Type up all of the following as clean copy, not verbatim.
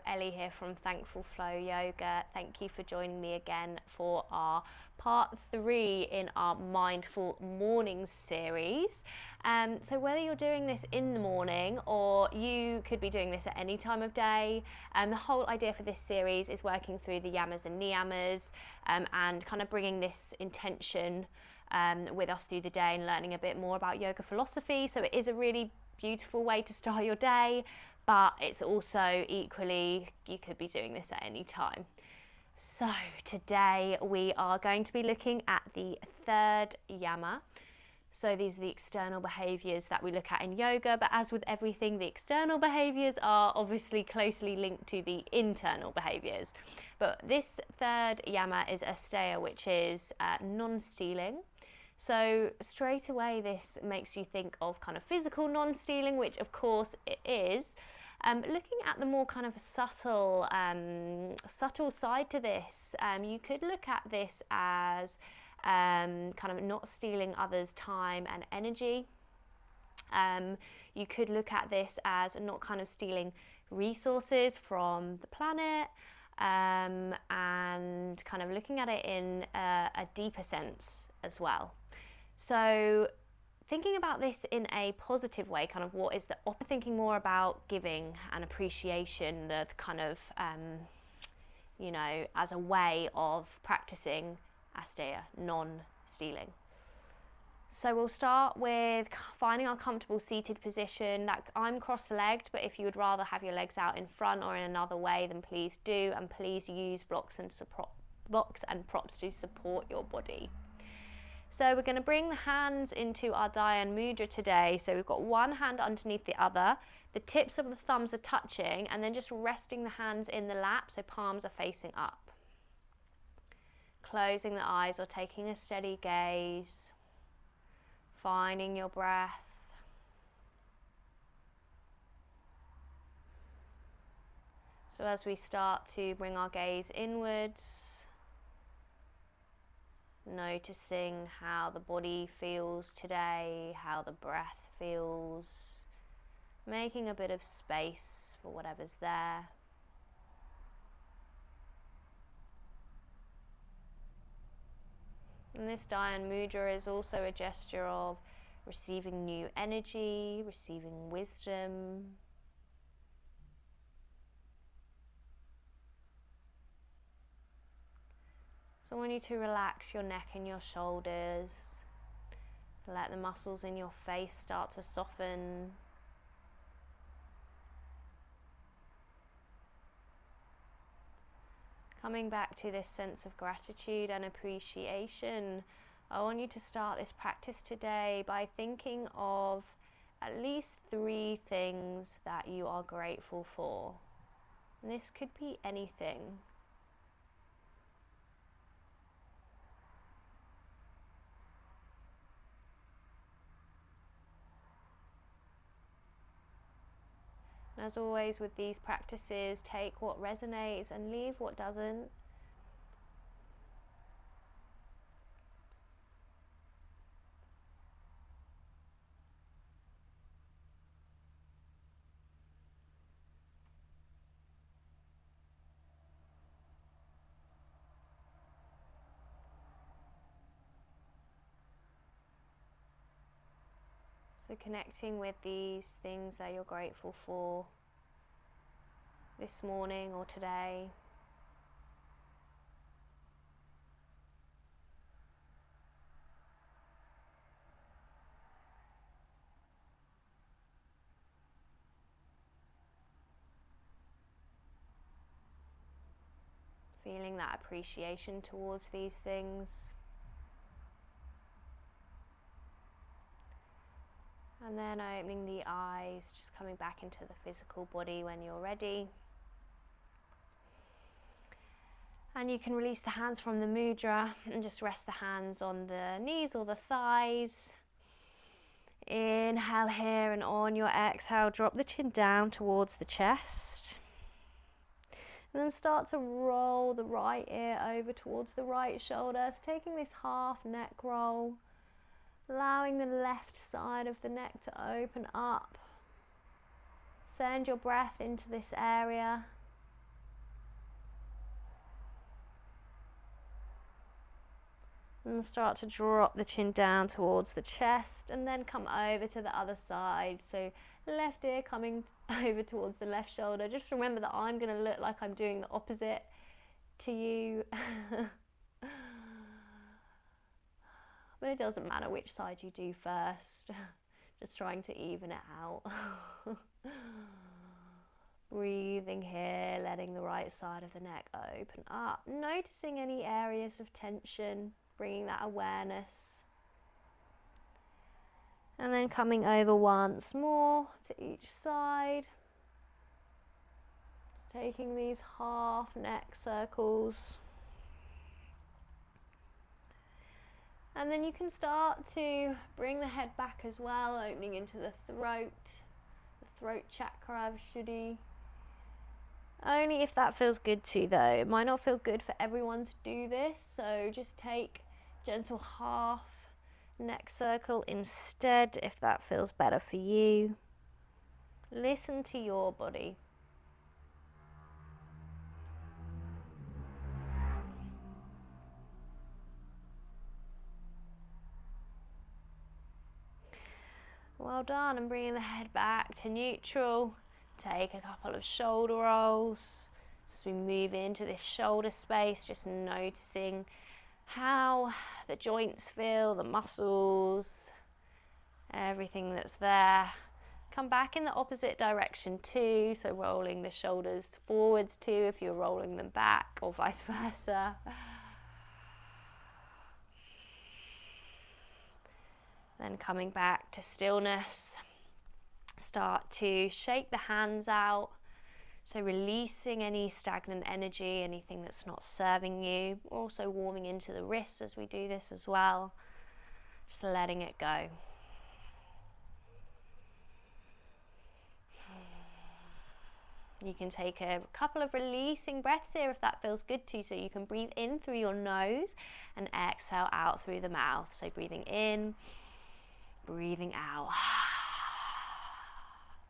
Elly here from Thankful Flow Yoga. Thank you for joining me again for our part 3 in our Mindful Mornings series. So whether you're doing this in the morning or you could be doing this at any time of day, the whole idea for this series is working through the Yamas and Niyamas and kind of bringing this intention with us through the day and learning a bit more about yoga philosophy. So it is a really beautiful way to start your day, but it's also equally, you could be doing this at any time. So today we are going to be looking at the third yama. So these are the external behaviours that we look at in yoga, but as with everything, the external behaviours are obviously closely linked to the internal behaviours. But this third yama is Asteya, which is non-stealing. So straight away this makes you think of kind of physical non-stealing, which of course it is. Looking at the more kind of subtle side to this, you could look at this as kind of not stealing others' time and energy. You could look at this as not kind of stealing resources from the planet, and kind of looking at it in a deeper sense as well. So thinking about this in a positive way, kind of what is the opposite, thinking more about giving and appreciation, the kind of, you know, as a way of practicing Asteya, non-stealing. So we'll start with finding our comfortable seated position. That I'm cross-legged, but if you would rather have your legs out in front or in another way, then please do, and please use blocks and props to support your body. So we're going to bring the hands into our Dhyan Mudra today. So we've got one hand underneath the other. The tips of the thumbs are touching, and then just resting the hands in the lap so palms are facing up. Closing the eyes or taking a steady gaze. Finding your breath. So as we start to bring our gaze inwards, noticing how the body feels today, how the breath feels, making a bit of space for whatever's there. And this Dhyan Mudra is also a gesture of receiving new energy, receiving wisdom. So I want you to relax your neck and your shoulders. Let the muscles in your face start to soften. Coming back to this sense of gratitude and appreciation, I want you to start this practice today by thinking of at least 3 things that you are grateful for. And this could be anything. As always with these practices, take what resonates and leave what doesn't. So connecting with these things that you're grateful for this morning or today. Feeling that appreciation towards these things. And then opening the eyes, just coming back into the physical body when you're ready. And you can release the hands from the mudra and just rest the hands on the knees or the thighs. Inhale here, and on your exhale, drop the chin down towards the chest. And then start to roll the right ear over towards the right shoulder. So taking this half neck roll, allowing the left side of the neck to open up. Send your breath into this area. And start to drop the chin down towards the chest, and then come over to the other side. So left ear coming over towards the left shoulder. Just remember that I'm going to look like I'm doing the opposite to you. But it doesn't matter which side you do first. Just trying to even it out. Breathing here, letting the right side of the neck open up. Noticing any areas of tension, bringing that awareness. And then coming over once more to each side. Just taking these half neck circles. And then you can start to bring the head back as well, opening into the throat chakra, Vishuddhi. Only if that feels good to you though. It might not feel good for everyone to do this, so just take gentle half neck circle instead if that feels better for you. Listen to your body. Well done, and bringing the head back to neutral. Take a couple of shoulder rolls. As we move into this shoulder space, just noticing how the joints feel, the muscles, everything that's there. Come back in the opposite direction too, so rolling the shoulders forwards too if you're rolling them back, or vice versa. Then coming back to stillness, start to shake the hands out. So releasing any stagnant energy, anything that's not serving you. Also warming into the wrists as we do this as well. Just letting it go. You can take a couple of releasing breaths here if that feels good to you. So you can breathe in through your nose and exhale out through the mouth. So breathing in, breathing out.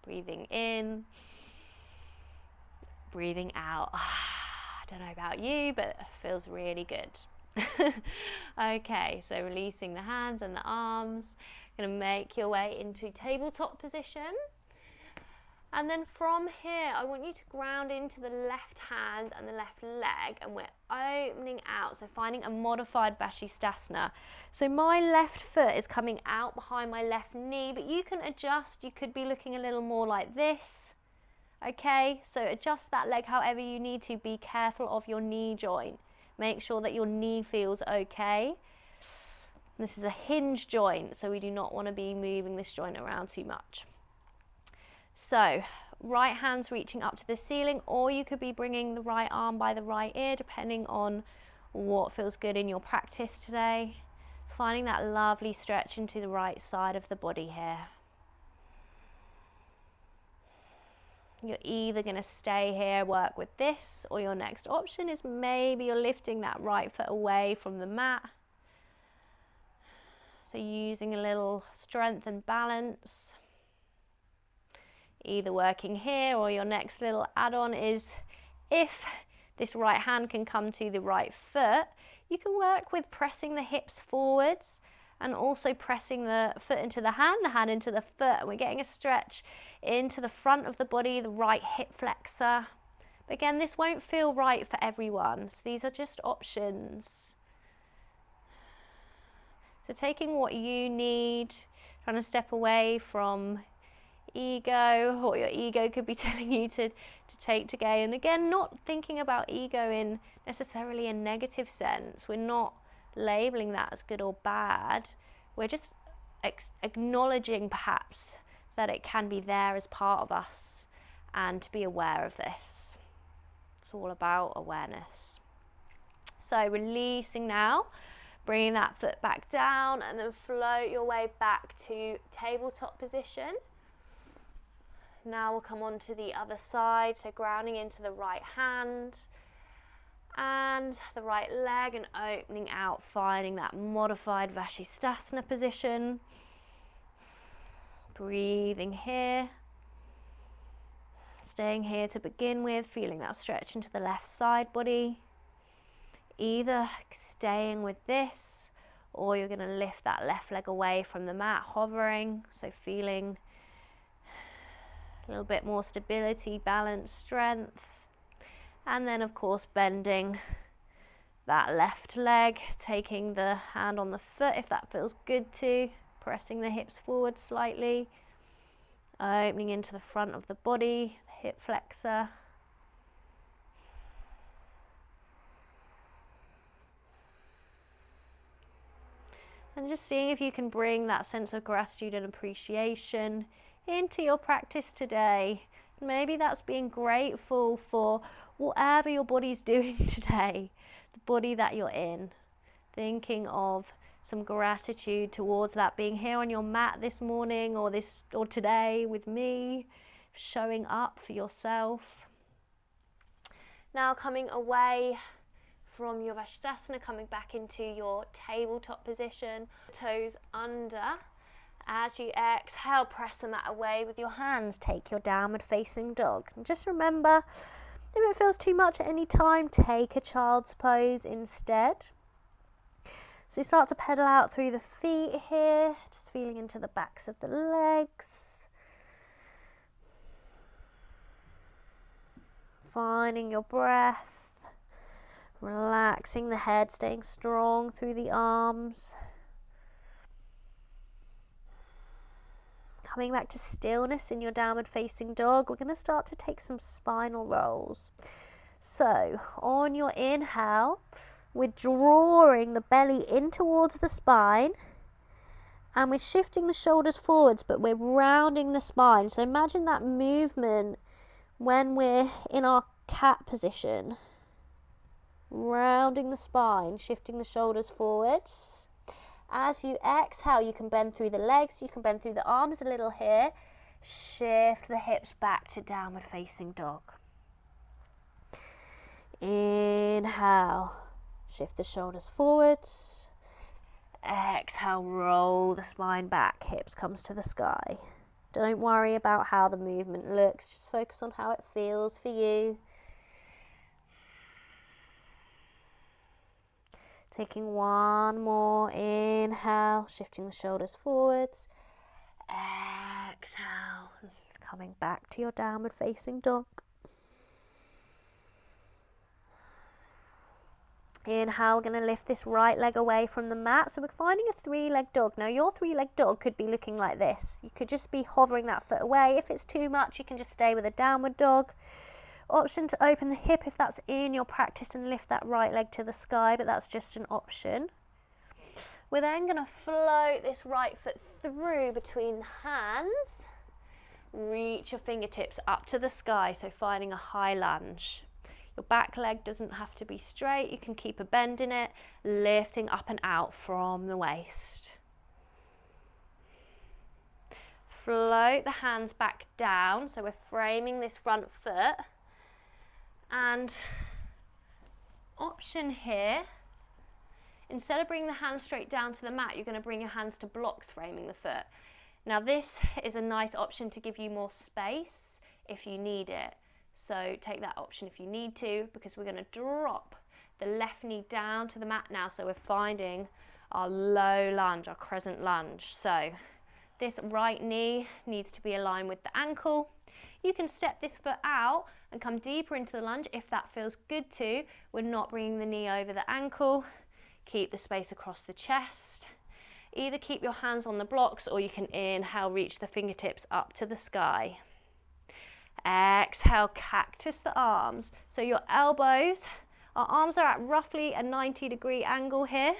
Breathing in, breathing out. I don't know about you, but it feels really good. Okay, so releasing the hands and the arms. Going to make your way into tabletop position. And then from here, I want you to ground into the left hand and the left leg, and we're opening out, so finding a modified Vashisthasana. So my left foot is coming out behind my left knee, but you can adjust. You could be looking a little more like this. Okay, so adjust that leg however you need to. Be careful of your knee joint. Make sure that your knee feels okay. This is a hinge joint, so we do not want to be moving this joint around too much. So right hand's reaching up to the ceiling, or you could be bringing the right arm by the right ear, depending on what feels good in your practice today. It's finding that lovely stretch into the right side of the body here. You're either going to stay here, work with this, or your next option is maybe you're lifting that right foot away from the mat. So using a little strength and balance. Either working here, or your next little add-on is if this right hand can come to the right foot, you can work with pressing the hips forwards and also pressing the foot into the hand into the foot, and we're getting a stretch into the front of the body, the right hip flexor. But again, this won't feel right for everyone, so these are just options. So taking what you need, trying to step away from ego, what your ego could be telling you to take today. And again, not thinking about ego in necessarily a negative sense. We're not labeling that as good or bad. We're just acknowledging perhaps that it can be there as part of us, and to be aware of this. It's all about awareness. So releasing now, bringing that foot back down, and then float your way back to tabletop position. Now we'll come on to the other side, so grounding into the right hand and the right leg, and opening out, finding that modified Vashisthasana position. Breathing here. Staying here to begin with, feeling that stretch into the left side body. Either staying with this or you're going to lift that left leg away from the mat, hovering, so feeling a little bit more stability, balance, strength. And then of course bending that left leg, taking the hand on the foot if that feels good to, pressing the hips forward slightly, opening into the front of the body, hip flexor. And just seeing if you can bring that sense of gratitude and appreciation into your practice today. Maybe that's being grateful for whatever your body's doing today, the body that you're in. Thinking of some gratitude towards that, being here on your mat this morning or today with me, showing up for yourself. Now coming away from your Vastasana, coming back into your tabletop position, toes under. As you exhale, press the mat away with your hands. Take your downward facing dog. And just remember, if it feels too much at any time, take a child's pose instead. So you start to pedal out through the feet here, just feeling into the backs of the legs. Finding your breath, relaxing the head, staying strong through the arms. Coming back to stillness in your downward facing dog, we're going to start to take some spinal rolls. So on your inhale, we're drawing the belly in towards the spine and we're shifting the shoulders forwards, but we're rounding the spine. So imagine that movement when we're in our cat position. Rounding the spine, shifting the shoulders forwards. As you exhale, you can bend through the legs, you can bend through the arms a little here. Shift the hips back to downward facing dog. Inhale, shift the shoulders forwards. Exhale, roll the spine back, hips comes to the sky. Don't worry about how the movement looks, just focus on how it feels for you. Taking one more inhale, shifting the shoulders forwards. Exhale, coming back to your downward facing dog. Inhale, we're going to lift this right leg away from the mat. So we're finding a three-legged dog. Now your three-legged dog could be looking like this. You could just be hovering that foot away. If it's too much, you can just stay with a downward dog. Option to open the hip if that's in your practice and lift that right leg to the sky, but that's just an option. We're then going to float this right foot through between the hands. Reach your fingertips up to the sky, so finding a high lunge. Your back leg doesn't have to be straight, you can keep a bend in it, lifting up and out from the waist. Float the hands back down, so we're framing this front foot. And option here, instead of bringing the hands straight down to the mat, you're going to bring your hands to blocks framing the foot. Now this is a nice option to give you more space if you need it. So take that option if you need to, because we're going to drop the left knee down to the mat now. So we're finding our low lunge, our crescent lunge. So this right knee needs to be aligned with the ankle. You can step this foot out and come deeper into the lunge if that feels good to. We're not bringing the knee over the ankle. Keep the space across the chest. Either keep your hands on the blocks or you can inhale, reach the fingertips up to the sky. Exhale, cactus the arms. So your elbows, our arms are at roughly a 90-degree angle here,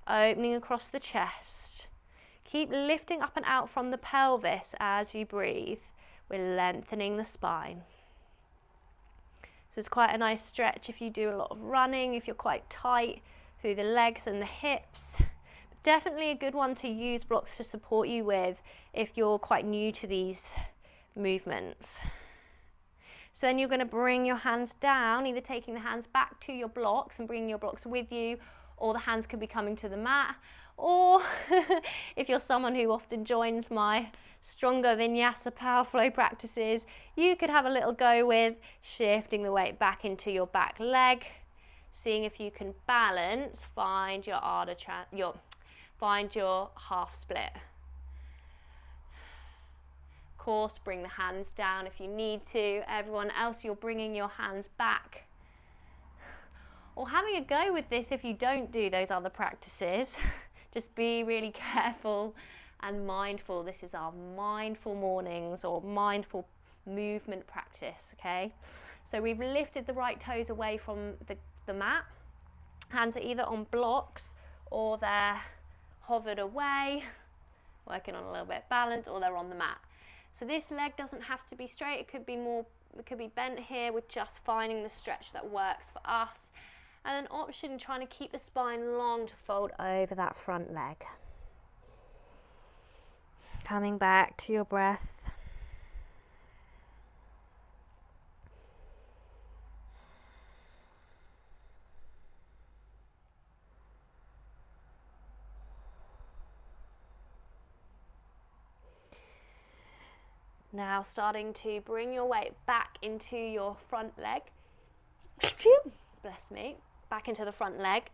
opening across the chest. Keep lifting up and out from the pelvis as you breathe. We're lengthening the spine. So it's quite a nice stretch if you do a lot of running, if you're quite tight through the legs and the hips. But definitely a good one to use blocks to support you with if you're quite new to these movements. So then you're going to bring your hands down, either taking the hands back to your blocks and bringing your blocks with you, or the hands could be coming to the mat. Or if you're someone who often joins my stronger vinyasa power flow practices, you could have a little go with shifting the weight back into your back leg, seeing if you can balance, find your find your half split. Of course, bring the hands down if you need to. Everyone else, you're bringing your hands back. Or having a go with this if you don't do those other practices. Just be really careful and mindful. This is our mindful mornings or mindful movement practice, okay? So we've lifted the right toes away from the mat. Hands are either on blocks or they're hovered away, working on a little bit of balance, or they're on the mat. So this leg doesn't have to be straight. It could be bent here. We're just finding the stretch that works for us. And an option, trying to keep the spine long to fold over that front leg. Coming back to your breath. Now starting to bring your weight back into your front leg. Bless me. Back into the front leg.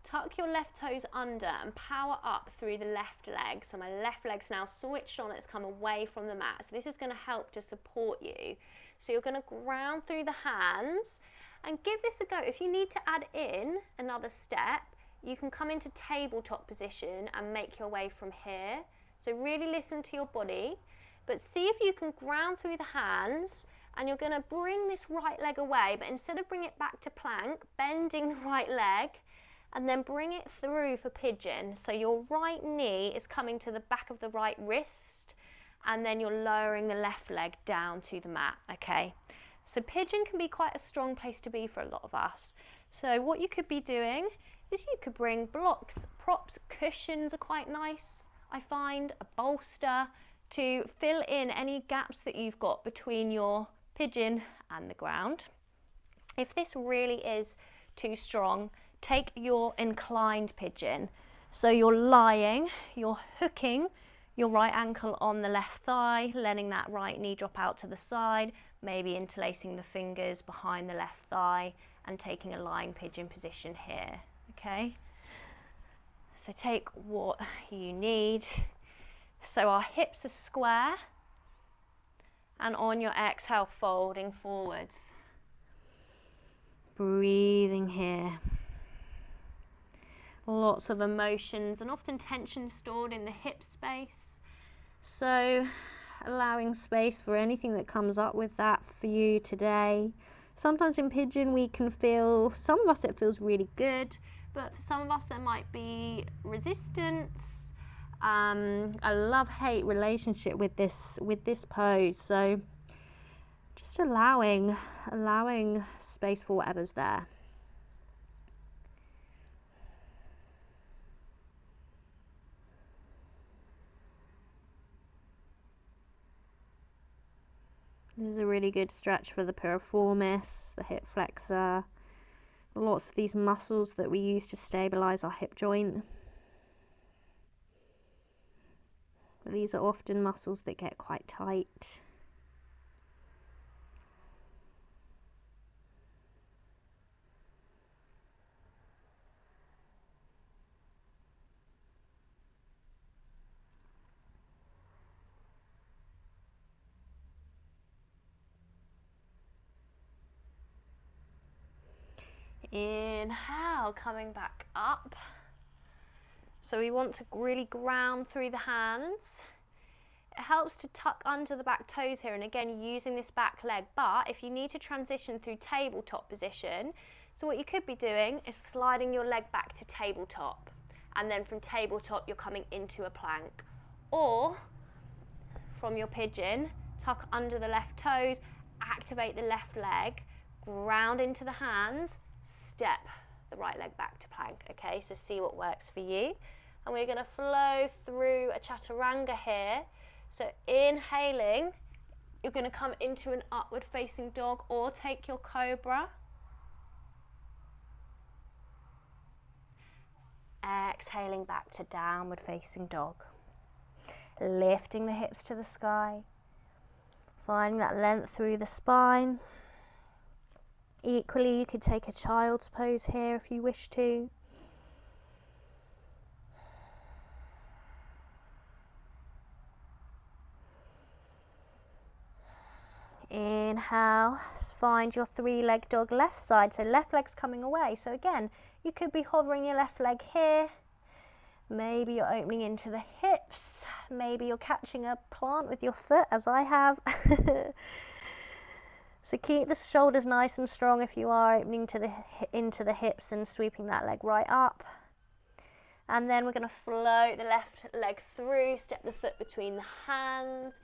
Tuck your left toes under and power up through the left leg. So my left leg's now switched on, it's come away from the mat. So this is going to help to support you. So you're going to ground through the hands and give this a go. If you need to add in another step, you can come into tabletop position and make your way from here. So really listen to your body, but see if you can ground through the hands. And you're going to bring this right leg away, but instead of bring it back to plank, bending the right leg, and then bring it through for pigeon. So your right knee is coming to the back of the right wrist, and then you're lowering the left leg down to the mat, okay? So pigeon can be quite a strong place to be for a lot of us. So what you could be doing is you could bring blocks, props, cushions are quite nice, I find, a bolster, to fill in any gaps that you've got between your pigeon and the ground. If this really is too strong, take your inclined pigeon. So you're lying, you're hooking your right ankle on the left thigh, letting that right knee drop out to the side, maybe interlacing the fingers behind the left thigh and taking a lying pigeon position here, okay? So take what you need. So our hips are square, and on your exhale, folding forwards. Breathing here. Lots of emotions and often tension stored in the hip space. So allowing space for anything that comes up with that for you today. Sometimes in pigeon we can feel, some of us it feels really good, but for some of us there might be resistance. A love-hate relationship with this pose, so just allowing space for whatever's there. This is a really good stretch for the piriformis, the hip flexor, lots of these muscles that we use to stabilize our hip joint. These are often muscles that get quite tight. Inhale, coming back up. So we want to really ground through the hands. It helps to tuck under the back toes here, and again using this back leg, but if you need to transition through tabletop position, so what you could be doing is sliding your leg back to tabletop, and then from tabletop you're coming into a plank, or from your pigeon, tuck under the left toes, activate the left leg, ground into the hands, step the right leg back to plank, okay? So see what works for you. And we're going to flow through a chaturanga here. So inhaling, you're going to come into an upward facing dog or take your cobra. Exhaling back to downward facing dog. Lifting the hips to the sky. Finding that length through the spine. Equally, you could take a child's pose here if you wish to. Inhale, find your three-leg dog left side, so left leg's coming away. So again, you could be hovering your left leg here. Maybe you're opening into the hips. Maybe you're catching a plant with your foot, as I have. So keep the shoulders nice and strong if you are opening into the hips and sweeping that leg right up. And then we're going to float the left leg through, step the foot between the hands.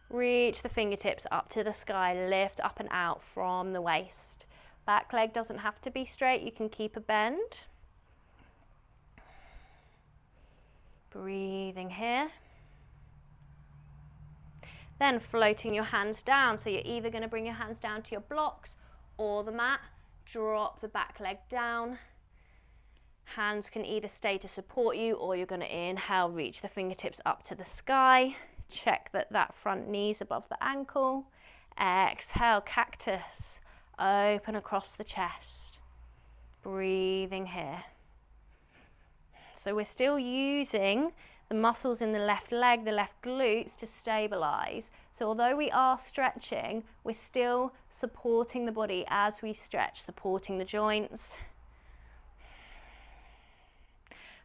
Reach the fingertips up to the sky, lift up and out from the waist. Back leg doesn't have to be straight, you can keep a bend. Breathing here. Then floating your hands down, so you're either going to bring your hands down to your blocks or the mat. Drop the back leg down. Hands can either stay to support you, or you're going to inhale, reach the fingertips up to the sky. Check that that front knee's above the ankle. Exhale, cactus. Open across the chest. Breathing here. So we're still using the muscles in the left leg, the left glutes, to stabilize. So although we are stretching, we're still supporting the body as we stretch, supporting the joints.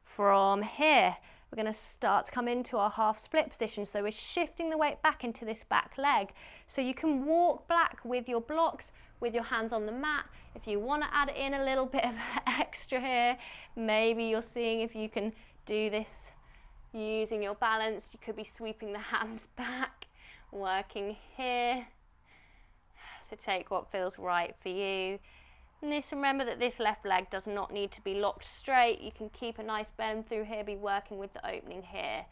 From here, we're going to start to come into our half split position. So we're shifting the weight back into this back leg. So you can walk back with your blocks, with your hands on the mat. If you want to add in a little bit of extra here, maybe you're seeing if you can do this using your balance. You could be sweeping the hands back, working here. So take what feels right for you. And just remember that this left leg does not need to be locked straight. You can keep a nice bend through here, be working with the opening here.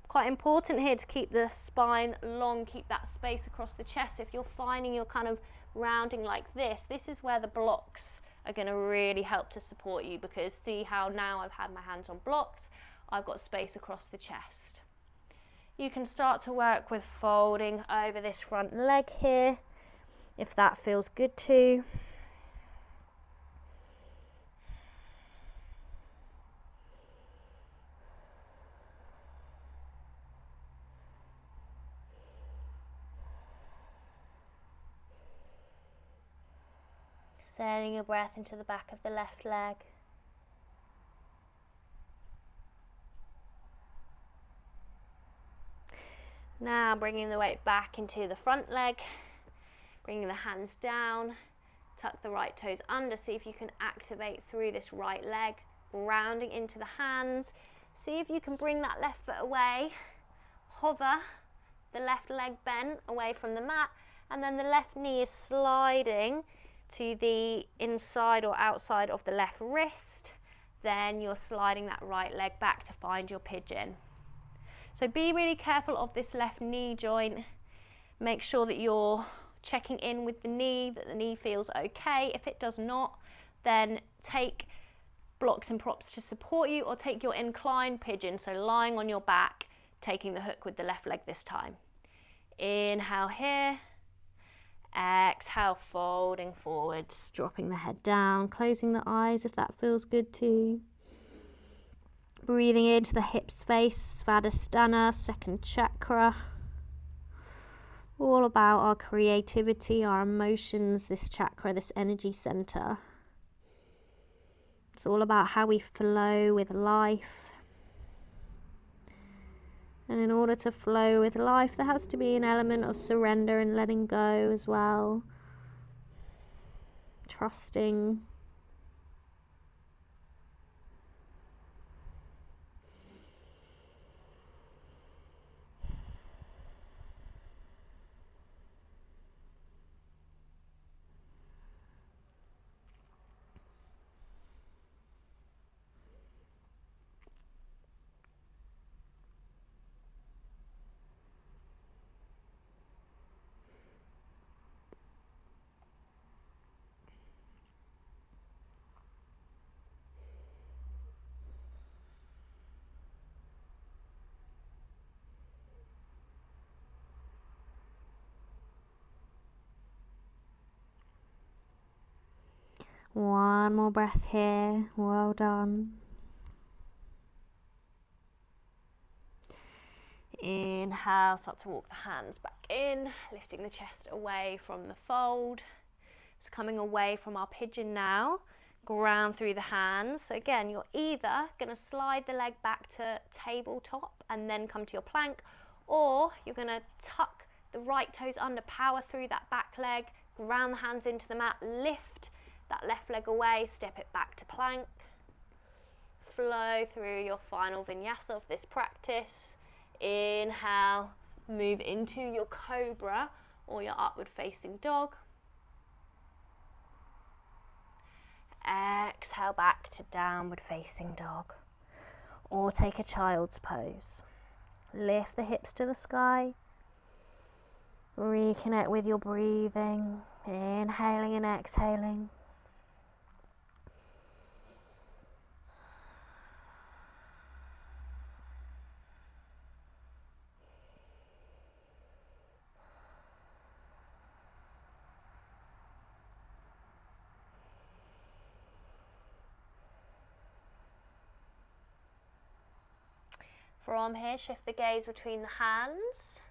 Quite important here to keep the spine long, keep that space across the chest. So if you're finding you're kind of rounding like this is where the blocks are going to really help to support you, because see how now I've had my hands on blocks, I've got space across the chest. You can start to work with folding over this front leg here, if that feels good too. Sending your breath into the back of the left leg. Now bringing the weight back into the front leg, bringing the hands down, tuck the right toes under, see if you can activate through this right leg, rounding into the hands. See if you can bring that left foot away, hover the left leg bent away from the mat, and then the left knee is sliding to the inside or outside of the left wrist. Then you're sliding that right leg back to find your pigeon. So be really careful of this left knee joint. Make sure that you're checking in with the knee, that the knee feels okay. If it does not, then take blocks and props to support you, or take your inclined pigeon, so lying on your back, taking the hook with the left leg this time. Inhale here. Exhale, folding forwards, dropping the head down, closing the eyes if that feels good too. Breathing into the hip space, Svadhisthana, second chakra. All about our creativity, our emotions, this chakra, this energy center. It's all about how we flow with life. And in order to flow with life, there has to be an element of surrender and letting go as well. Trusting. One more breath here. Well done. Inhale, start to walk the hands back in, lifting the chest away from the fold. So coming away from our pigeon now, ground through the hands. So again, you're either going to slide the leg back to tabletop and then come to your plank, or you're going to tuck the right toes under, power through that back leg, ground the hands into the mat, lift that left leg away, step it back to plank. Flow through your final vinyasa of this practice. Inhale, move into your cobra or your upward facing dog. Exhale back to downward facing dog, or take a child's pose. Lift the hips to the sky. Reconnect with your breathing, inhaling and exhaling. From here, shift the gaze between the hands.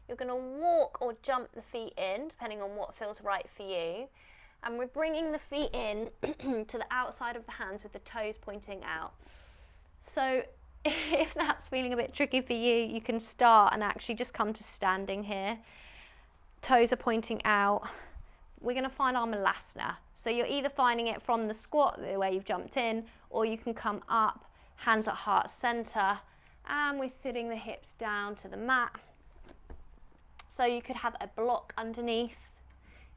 You're going to walk or jump the feet in, depending on what feels right for you. And we're bringing the feet in to the outside of the hands with the toes pointing out. So if that's feeling a bit tricky for you, you can start and actually just come to standing here. Toes are pointing out. We're going to find our malasana. So you're either finding it from the squat, the way you've jumped in, or you can come up, hands at heart center, and we're sitting the hips down to the mat. So you could have a block underneath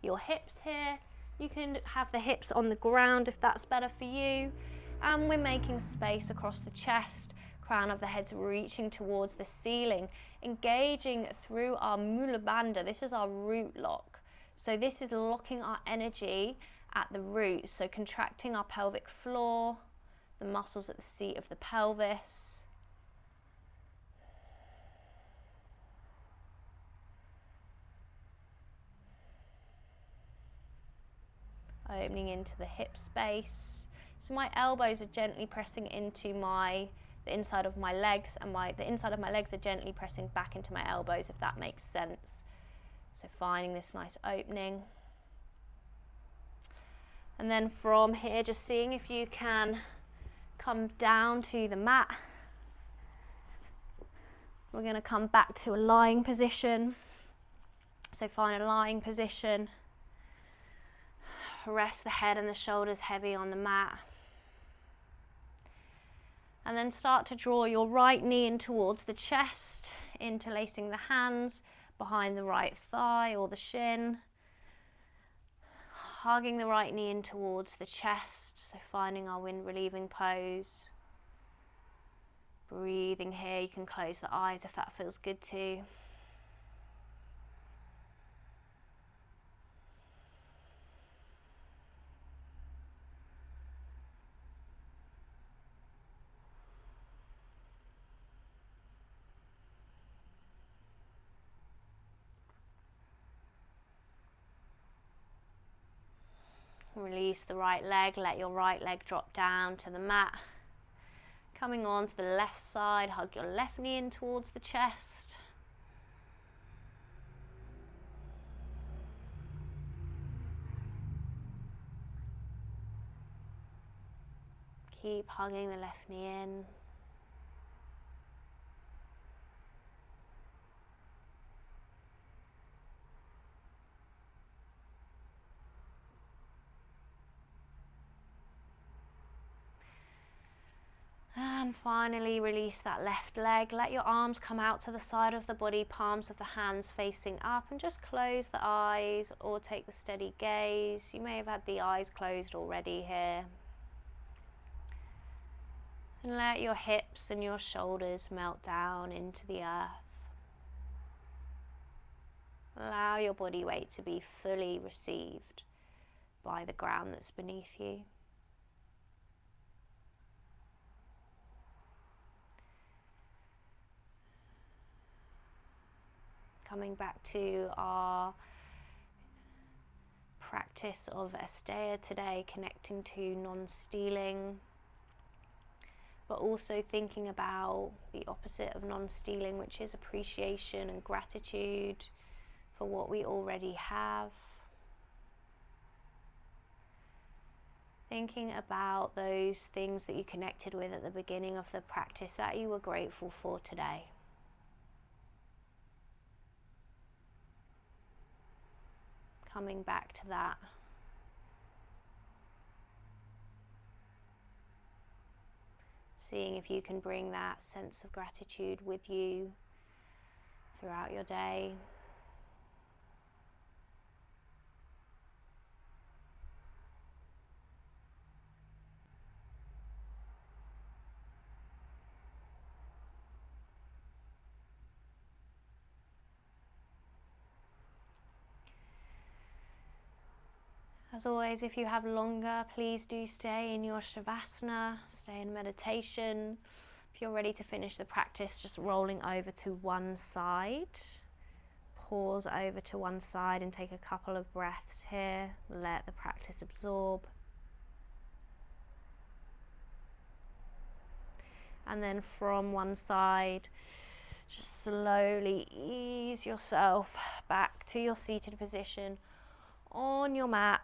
your hips here. You can have the hips on the ground if that's better for you. And we're making space across the chest, crown of the head reaching towards the ceiling, engaging through our mula bandha. This is our root lock. So this is locking our energy at the root. So contracting our pelvic floor, the muscles at the seat of the pelvis. Opening into the hip space. So my elbows are gently pressing into the inside of my legs, and the inside of my legs are gently pressing back into my elbows, if that makes sense. So finding this nice opening. And then from here, just seeing if you can come down to the mat. We're going to come back to a lying position. So find a lying position. Rest the head and the shoulders heavy on the mat. And then start to draw your right knee in towards the chest, interlacing the hands behind the right thigh or the shin. Hugging the right knee in towards the chest, so finding our wind relieving pose. Breathing here, you can close the eyes if that feels good too. Release the right leg, let your right leg drop down to the mat. Coming on to the left side, hug your left knee in towards the chest. Keep hugging the left knee in. And finally release that left leg. Let your arms come out to the side of the body, palms of the hands facing up, and just close the eyes or take the steady gaze. You may have had the eyes closed already here. And let your hips and your shoulders melt down into the earth. Allow your body weight to be fully received by the ground that's beneath you. Coming back to our practice of Asteya today, connecting to non-stealing. but also thinking about the opposite of non-stealing, which is appreciation and gratitude for what we already have. Thinking about those things that you connected with at the beginning of the practice that you were grateful for today. Coming back to that. Seeing if you can bring that sense of gratitude with you throughout your day. As always, if you have longer, please do stay in your Shavasana, stay in meditation. If you're ready to finish the practice, just rolling over to one side. Pause over to one side and take a couple of breaths here. Let the practice absorb. And then from one side, just slowly ease yourself back to your seated position on your mat.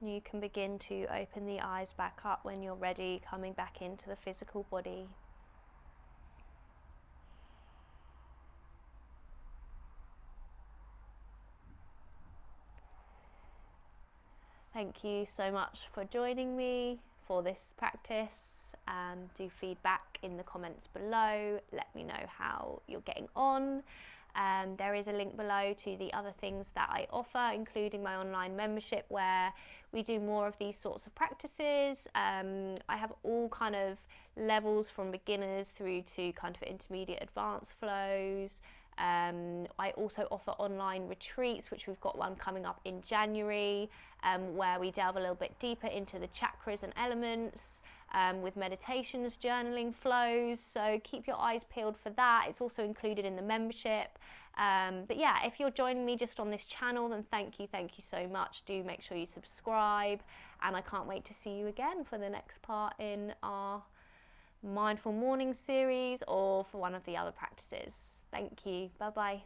You can begin to open the eyes back up when you're ready, coming back into the physical body. Thank you so much for joining me for this practice. Do feedback in the comments below. Let me know how you're getting on. There is a link below to the other things that I offer, including my online membership where we do more of these sorts of practices. I have all kind of levels from beginners through to kind of intermediate advanced flows. I also offer online retreats, which we've got one coming up in January, where we delve a little bit deeper into the chakras and elements, with meditations, journaling, flows. So keep your eyes peeled for that. It's also included in the membership. But yeah, if you're joining me just on this channel, then thank you so much. Do make sure you subscribe, and I can't wait to see you again for the next part in our Mindful Morning series or for one of the other practices. Thank you. Bye bye.